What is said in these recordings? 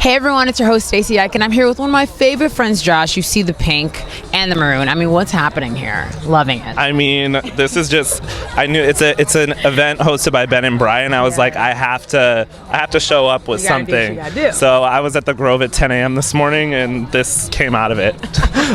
Hey everyone, it's your host Stacy Ike, and I'm here with one of my favorite friends, Josh. You see the pink and the maroon. I mean, what's happening here? Loving it. I mean, this is just, I knew it's an event hosted by Ben and Brian. I was like, I have to show up with something. So I was at the Grove at 10 a.m. this morning, and this came out of it.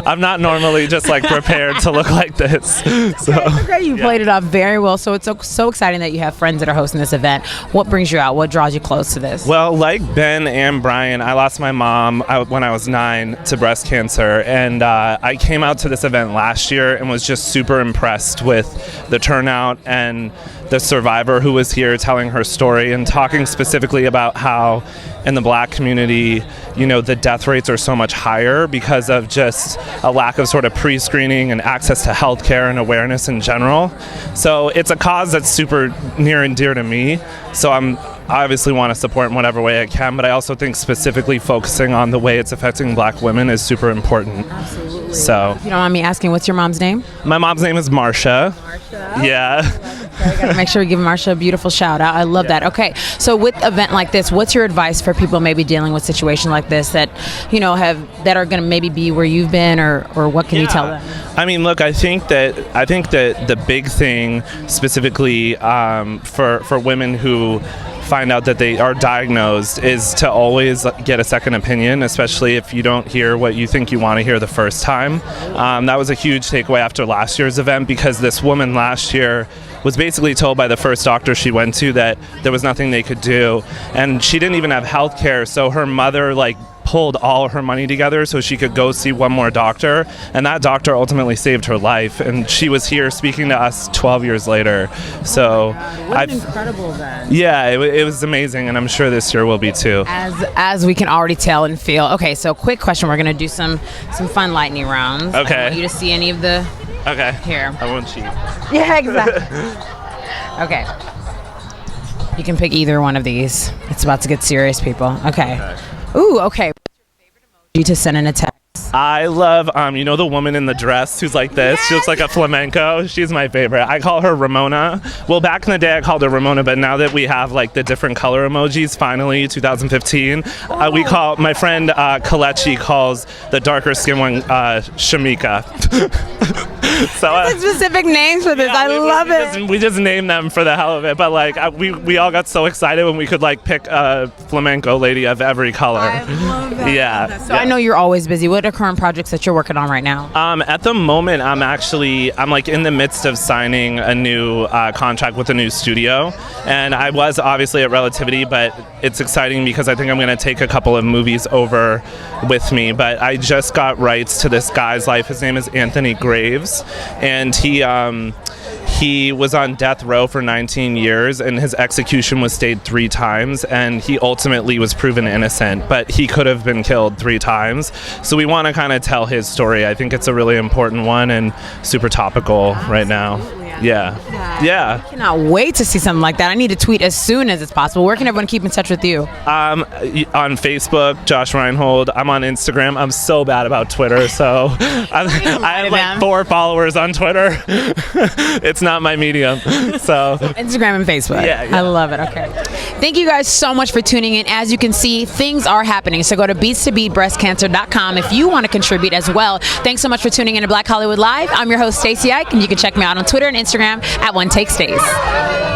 I'm not normally just like prepared to look like this. So okay, you played it off very well. So it's so exciting that you have friends that are hosting this event. What brings you out? What draws you close to this? Well, like Ben and Brian, I lost my mom when I was 9 to breast cancer, and I came out to this event last year and was just super impressed with the turnout and the survivor who was here telling her story and talking specifically about how in the Black community, you know, the death rates are so much higher because of just a lack of sort of pre-screening and access to healthcare and awareness in general. So it's a cause that's super near and dear to me. So I obviously want to support in whatever way I can, but I also think specifically focusing on the way it's affecting Black women is super important. Absolutely. So, if you don't mind me asking, what's your mom's name? My mom's name is Marsha. Marsha. Yeah. I gotta make sure we give Marsha a beautiful shout out. I love that. Okay, so with an event like this, what's your advice for people maybe dealing with a situation like this that, you know, that are going to maybe be where you've been, or what can you tell them? I mean, look, I think that the big thing specifically for women who find out that they are diagnosed is to always get a second opinion, especially if you don't hear what you think you want to hear the first time. That was a huge takeaway after last year's event, because this woman last year was basically told by the first doctor she went to that there was nothing they could do, and she didn't even have health care, so her mother pulled all her money together so she could go see one more doctor, and that doctor ultimately saved her life, and she was here speaking to us 12 years later. So what an incredible event. Yeah, it was amazing, and I'm sure this year will be too. As we can already tell and feel. Okay, so quick question. We're going to do some fun lightning rounds. Okay. I want you to see any of the... Okay. Here. I won't cheat. Yeah, exactly. Okay. You can pick either one of these. It's about to get serious, people. Okay. Ooh, okay. What's your favorite emoji to send in a text? I love, you know, the woman in the dress who's like this. Yes! She looks like a flamenco. She's my favorite. I call her Ramona. Well, back in the day I called her Ramona, but now that we have like the different color emojis, finally, 2015, we call, my friend Kalechi calls the darker skin one Shamika. So specific names for this. I love it. We just named them for the hell of it, but like we all got so excited when we could like pick a flamenco lady of every color. I love that. Yeah. So I know you're always busy. What are current projects that you're working on right now? At the moment, I'm like in the midst of signing a new contract with a new studio, and I was obviously at Relativity, but it's exciting because I think I'm going to take a couple of movies over with me. But I just got rights to this guy's life. His name is Anthony Graves, and he was on death row for 19 years, and his execution was stayed 3 times, and he ultimately was proven innocent, but he could have been killed 3 times. So we want to kind of tell his story. I think it's a really important one and super topical right now. Yeah. I cannot wait to see something like that. I need to tweet as soon as it's possible. Where can everyone keep in touch with you? On Facebook, Josh Reinhold. I'm on Instagram. I'm so bad about Twitter, so I have like 4 followers on Twitter. It's not my medium. So Instagram and Facebook. Yeah. I love it. Okay. Thank you guys so much for tuning in. As you can see, things are happening. So go to beats2beatbreastcancer.com if you want to contribute as well. Thanks so much for tuning in to Black Hollywood Live. I'm your host, Stacy Ike, and you can check me out on Twitter and Instagram at OneTakeStace.